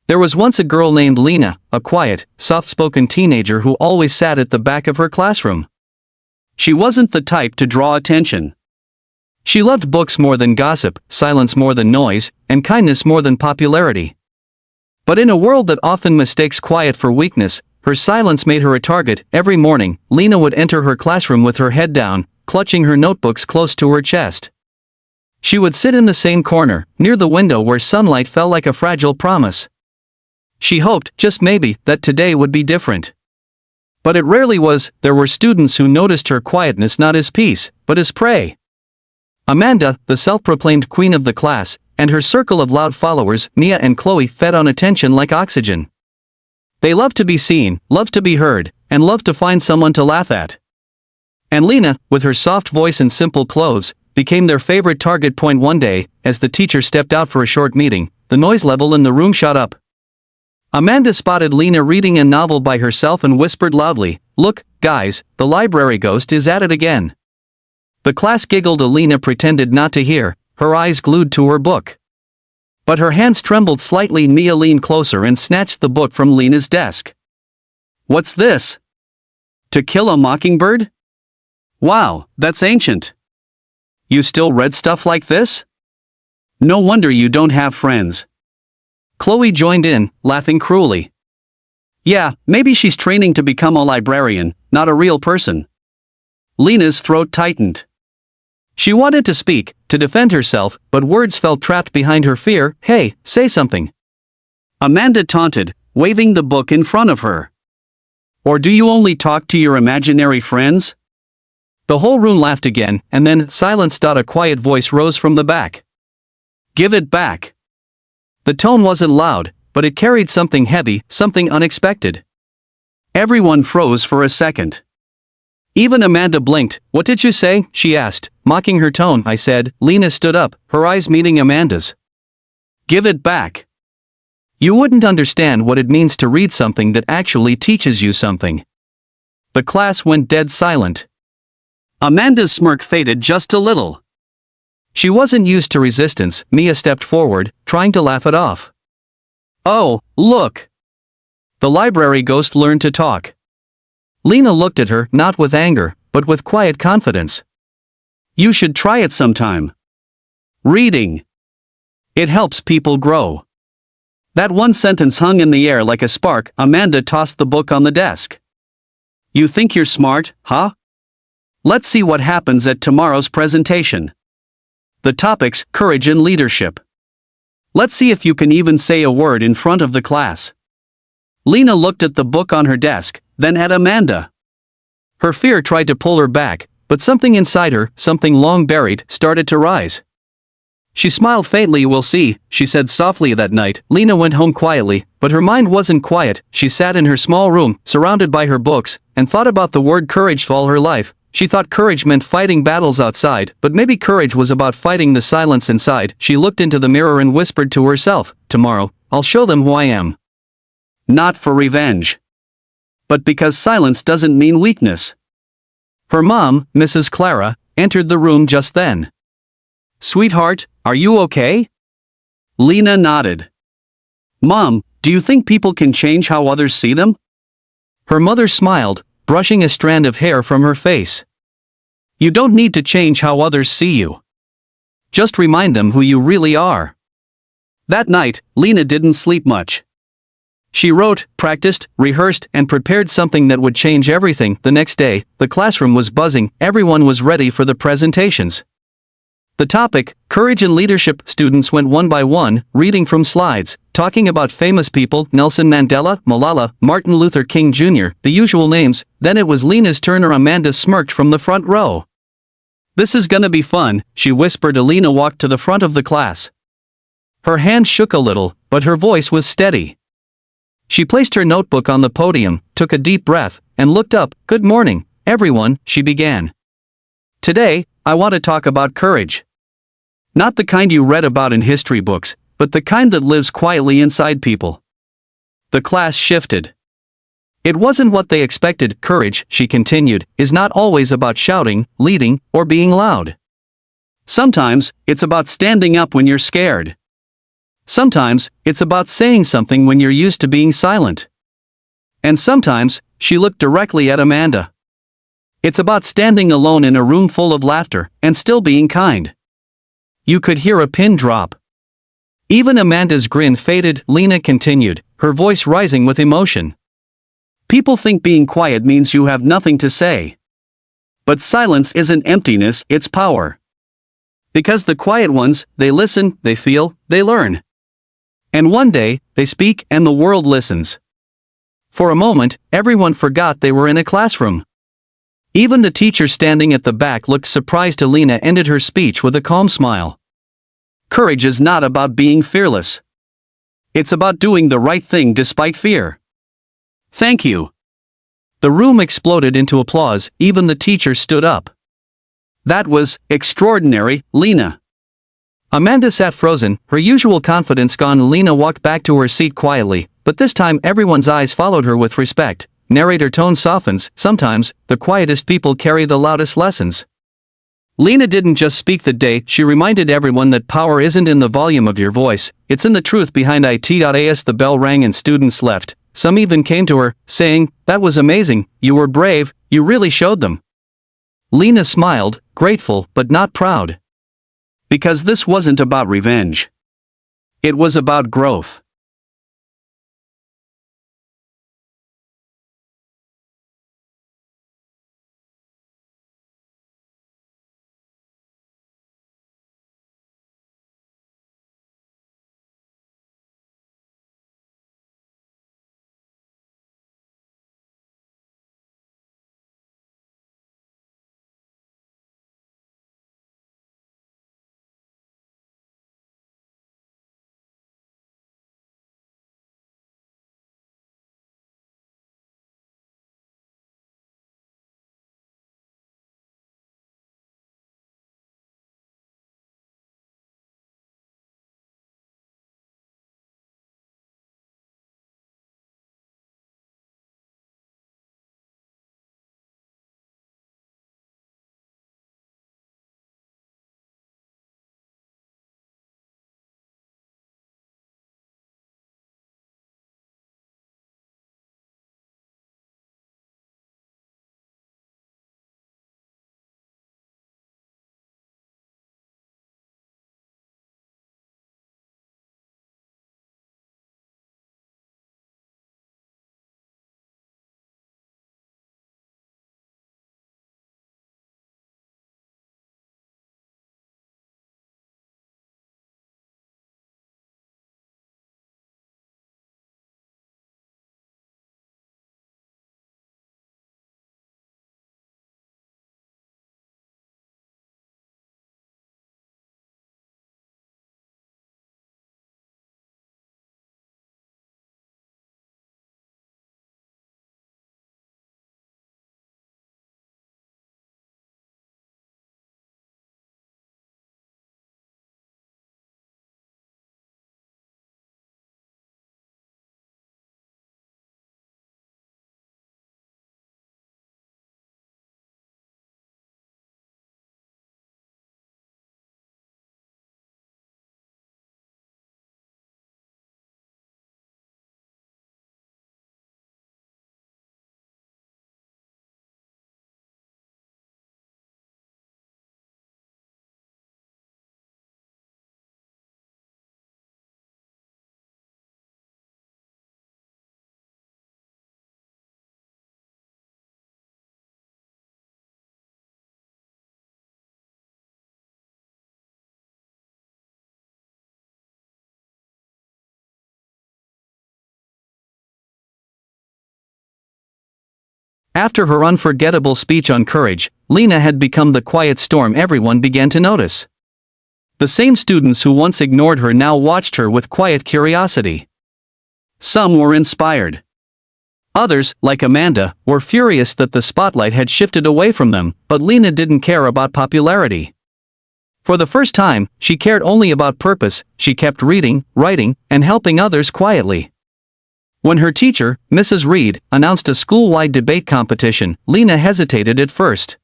There was once a girl named Lena, a quiet, soft-spoken teenager who always sat at the back of her classroom. She wasn't the type to draw attention. She loved books more than gossip, silence more than noise, and kindness more than popularity. But in a world that often mistakes quiet for weakness, her silence made her a target. Every morning, Lena would enter her classroom with her head down, clutching her notebooks close to her chest. She would sit in the same corner, near the window where sunlight fell like a fragile promise. She hoped, just maybe, that today would be different. But it rarely was. There were students who noticed her quietness not as peace, but as prey. Amanda, the self-proclaimed queen of the class, and her circle of loud followers, Mia and Chloe, fed on attention like oxygen. They loved to be seen, loved to be heard, and loved to find someone to laugh at. And Lena, with her soft voice and simple clothes, became their favorite target point. One day, as the teacher stepped out for a short meeting, the noise level in the room shot up. Amanda spotted Lena reading a novel by herself and whispered loudly, "Look, guys, the library ghost is at it again." The class giggled. Lena pretended not to hear, her eyes glued to her book. But her hands trembled slightly. Mia leaned closer and snatched the book from Lena's desk. "What's this? To Kill a Mockingbird? Wow, that's ancient. You still read stuff like this? No wonder you don't have friends." Chloe joined in, laughing cruelly. "Yeah, maybe she's training to become a librarian, not a real person." Lena's throat tightened. She wanted to speak, to defend herself, but words felt trapped behind her fear. "Hey, say something," Amanda taunted, waving the book in front of her. "Or do you only talk to your imaginary friends?" The whole room laughed again, and then silence. A quiet voice rose from the back. "Give it back." The tone wasn't loud, but it carried something heavy, something unexpected. Everyone froze for a second. Even Amanda blinked. "What did you say?" she asked, mocking her tone. "I said." Lena stood up, her eyes meeting Amanda's. "Give it back. You wouldn't understand what it means to read something that actually teaches you something." The class went dead silent. Amanda's smirk faded just a little. She wasn't used to resistance. Mia stepped forward, trying to laugh it off. "Oh, look! The library ghost learned to talk." Lena looked at her, not with anger, but with quiet confidence. "You should try it sometime. Reading. It helps people grow." That one sentence hung in the air like a spark. Amanda tossed the book on the desk. "You think you're smart, huh? Let's see what happens at tomorrow's presentation. The topics, courage and leadership. Let's see if you can even say a word in front of the class." Lena looked at the book on her desk, then at Amanda. Her fear tried to pull her back, but something inside her, something long buried, started to rise. She smiled faintly. "We'll see," she said softly. That night, Lena went home quietly, but her mind wasn't quiet. She sat in her small room, surrounded by her books, and thought about the word courage all her life. She thought courage meant fighting battles outside, but maybe courage was about fighting the silence inside. She looked into the mirror and whispered to herself, "Tomorrow, I'll show them who I am. Not for revenge, but because silence doesn't mean weakness." Her mom, Mrs. Clara, entered the room just then. "Sweetheart, are you okay?" Lena nodded. "Mom, do you think people can change how others see them?" Her mother smiled, brushing a strand of hair from her face. "You don't need to change how others see you. Just remind them who you really are." That night, Lena didn't sleep much. She wrote, practiced, rehearsed, and prepared something that would change everything. The next day, the classroom was buzzing. Everyone was ready for the presentations. The topic, courage and leadership. Students went one by one, reading from slides, talking about famous people, Nelson Mandela, Malala, Martin Luther King Jr., the usual names. Then it was Lena's turn. Amanda smirked from the front row. "This is gonna be fun," she whispered. Lena walked to the front of the class. Her hand shook a little, but her voice was steady. She placed her notebook on the podium, took a deep breath, and looked up. "Good morning, everyone," she began. "Today, I want to talk about courage. Not the kind you read about in history books, but the kind that lives quietly inside people." The class shifted. It wasn't what they expected. "Courage," she continued, "is not always about shouting, leading, or being loud. Sometimes, it's about standing up when you're scared. Sometimes, it's about saying something when you're used to being silent. And sometimes, she looked directly at Amanda. It's about standing alone in a room full of laughter, and still being kind. You could hear a pin drop. Even Amanda's grin faded. Lena continued, her voice rising with emotion. People think being quiet means you have nothing to say. But silence isn't emptiness, it's power. Because the quiet ones, they listen, they feel, they learn. And one day, they speak and the world listens. For a moment, everyone forgot they were in a classroom. Even the teacher standing at the back looked surprised. Lena ended her speech with a calm smile. Courage is not about being fearless. It's about doing the right thing despite fear. Thank you. The room exploded into applause, even the teacher stood up. That was extraordinary, Lena. Amanda sat frozen, her usual confidence gone. Lena walked back to her seat quietly, but this time everyone's eyes followed her with respect. Narrator tone softens. Sometimes, the quietest people carry the loudest lessons. Lena didn't just speak the day, she reminded everyone that power isn't in the volume of your voice, it's in the truth behind it. As the bell rang and students left, some even came to her, saying, "That was amazing, you were brave, you really showed them." Lena smiled, grateful but not proud. Because this wasn't about revenge. It was about growth. After her unforgettable speech on courage, Lena had become the quiet storm everyone began to notice. The same students who once ignored her now watched her with quiet curiosity. Some were inspired. Others, like Amanda, were furious that the spotlight had shifted away from them, but Lena didn't care about popularity. For the first time, she cared only about purpose. She kept reading, writing, and helping others quietly. When her teacher, Mrs. Reed, announced a school-wide debate competition, Lena hesitated at first.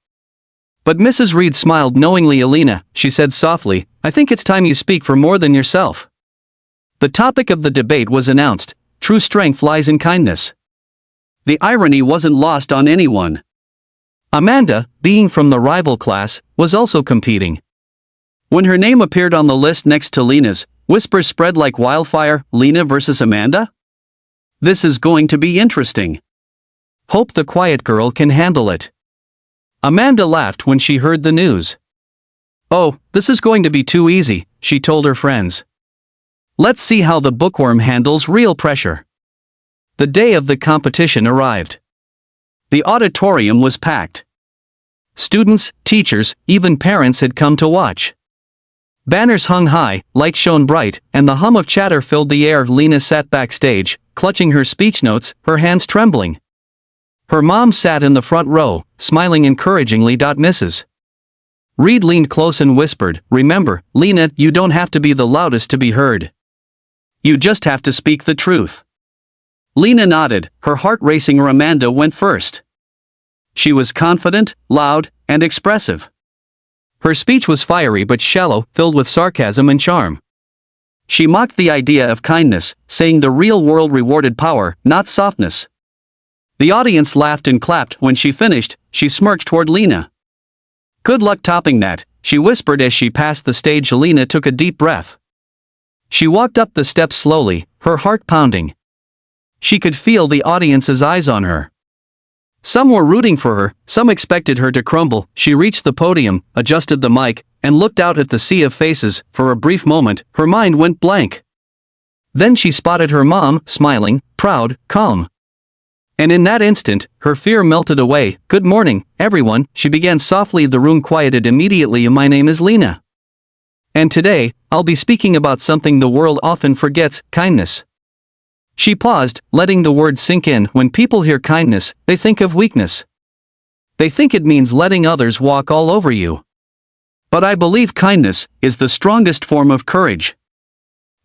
But Mrs. Reed smiled knowingly. "Lena," she said softly, "I think it's time you speak for more than yourself." The topic of the debate was announced: true strength lies in kindness. The irony wasn't lost on anyone. Amanda, being from the rival class, was also competing. When her name appeared on the list next to Lena's, whispers spread like wildfire: Lena versus Amanda? This is going to be interesting. Hope the quiet girl can handle it. Amanda laughed when she heard the news. Oh, this is going to be too easy, she told her friends. Let's see how the bookworm handles real pressure. The day of the competition arrived. The auditorium was packed. Students, teachers, even parents had come to watch. Banners hung high, lights shone bright, and the hum of chatter filled the air. Lena sat backstage, clutching her speech notes, her hands trembling. Her mom sat in the front row, smiling encouragingly. Mrs. Reed leaned close and whispered, "Remember, Lena, you don't have to be the loudest to be heard. You just have to speak the truth." Lena nodded, her heart racing. Amanda went first. She was confident, loud, and expressive. Her speech was fiery but shallow, filled with sarcasm and charm. She mocked the idea of kindness, saying the real world rewarded power, not softness. The audience laughed and clapped. When she finished, she smirked toward Lena. "Good luck topping that," she whispered as she passed the stage. Lena took a deep breath. She walked up the steps slowly, her heart pounding. She could feel the audience's eyes on her. Some were rooting for her, some expected her to crumble. She reached the podium, adjusted the mic, and looked out at the sea of faces. For a brief moment, her mind went blank. Then she spotted her mom, smiling, proud, calm. And in that instant, her fear melted away. "Good morning, everyone," she began softly. The room quieted immediately. "My name is Lena. And today, I'll be speaking about something the world often forgets: kindness." She paused, letting the word sink in. When people hear kindness, they think of weakness. They think it means letting others walk all over you. But I believe kindness is the strongest form of courage.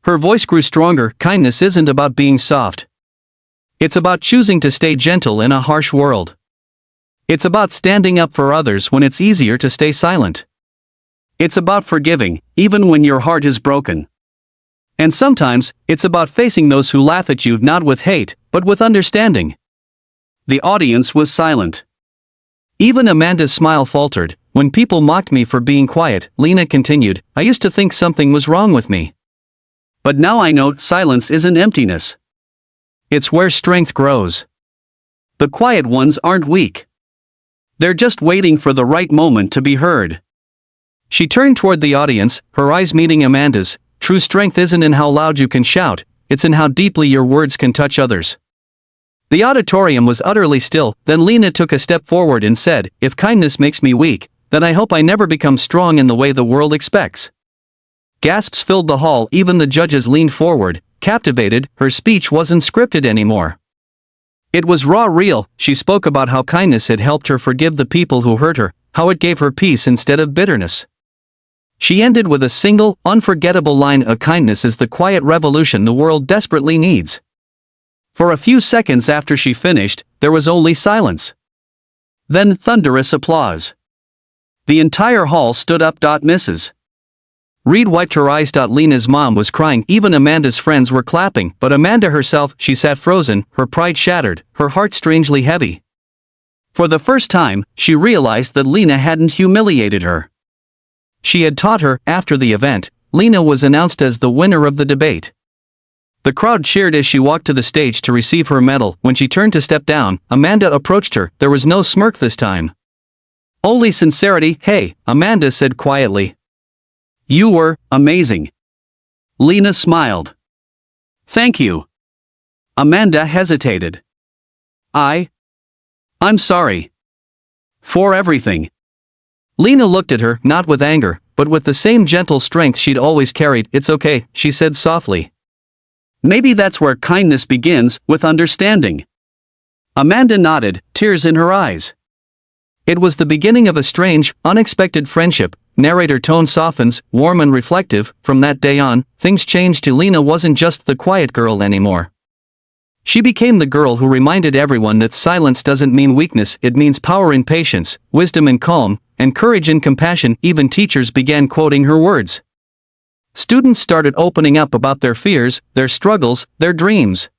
Her voice grew stronger. Kindness isn't about being soft. It's about choosing to stay gentle in a harsh world. It's about standing up for others when it's easier to stay silent. It's about forgiving, even when your heart is broken. And sometimes, it's about facing those who laugh at you, not with hate, but with understanding. The audience was silent. Even Amanda's smile faltered. "When people mocked me for being quiet," Lena continued, "I used to think something was wrong with me. But now I know silence isn't emptiness. It's where strength grows. The quiet ones aren't weak. They're just waiting for the right moment to be heard." She turned toward the audience, her eyes meeting Amanda's. "True strength isn't in how loud you can shout, it's in how deeply your words can touch others." The auditorium was utterly still. Then Lena took a step forward and said, "If kindness makes me weak, then I hope I never become strong in the way the world expects." Gasps filled the hall. Even the judges leaned forward, captivated. Her speech wasn't scripted anymore. It was raw, real. She spoke about how kindness had helped her forgive the people who hurt her, how it gave her peace instead of bitterness. She ended with a single, unforgettable line: "A kindness is the quiet revolution the world desperately needs." For a few seconds after she finished, there was only silence. Then thunderous applause. The entire hall stood up. Mrs. Reed wiped her eyes. Lena's mom was crying. Even Amanda's friends were clapping, but Amanda herself, she sat frozen, her pride shattered, her heart strangely heavy. For the first time, she realized that Lena hadn't humiliated her. She had taught her. After the event, Lena was announced as the winner of the debate. The crowd cheered as she walked to the stage to receive her medal. When she turned to step down, Amanda approached her. There was no smirk this time. Only sincerity. "Hey," Amanda said quietly. "You were amazing." Lena smiled. "Thank you." Amanda hesitated. I'm sorry. For everything." Lena looked at her, not with anger, but with the same gentle strength she'd always carried. "It's okay," she said softly. "Maybe that's where kindness begins, with understanding." Amanda nodded, tears in her eyes. It was the beginning of a strange, unexpected friendship. Narrator tone softens, warm and reflective. From that day on, things changed. Lena wasn't just the quiet girl anymore. She became the girl who reminded everyone that silence doesn't mean weakness, it means power in patience, wisdom in calm, and courage in compassion. Even teachers began quoting her words. Students started opening up about their fears, their struggles, their dreams.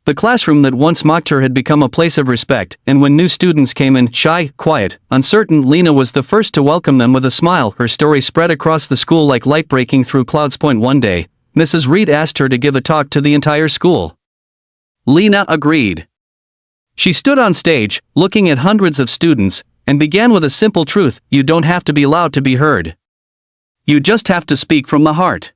The classroom that once mocked her had become a place of respect, and when new students came in, shy, quiet, uncertain, Lena was the first to welcome them with a smile. Her story spread across the school like light breaking through clouds. One day, Mrs. Reed asked her to give a talk to the entire school. Lena agreed. She stood on stage, looking at hundreds of students, and began with a simple truth: you don't have to be loud to be heard. You just have to speak from the heart.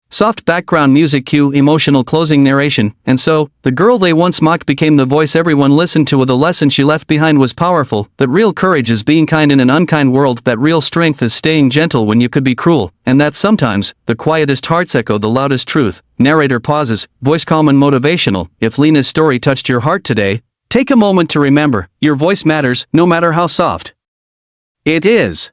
Soft background music cue, emotional closing narration, and so, the girl they once mocked became the voice everyone listened to. The lesson she left behind was powerful, that real courage is being kind in an unkind world, that real strength is staying gentle when you could be cruel, and that sometimes, the quietest hearts echo the loudest truth. Narrator pauses, voice calm and motivational. If Lena's story touched your heart today, take a moment to remember, your voice matters, no matter how soft it is.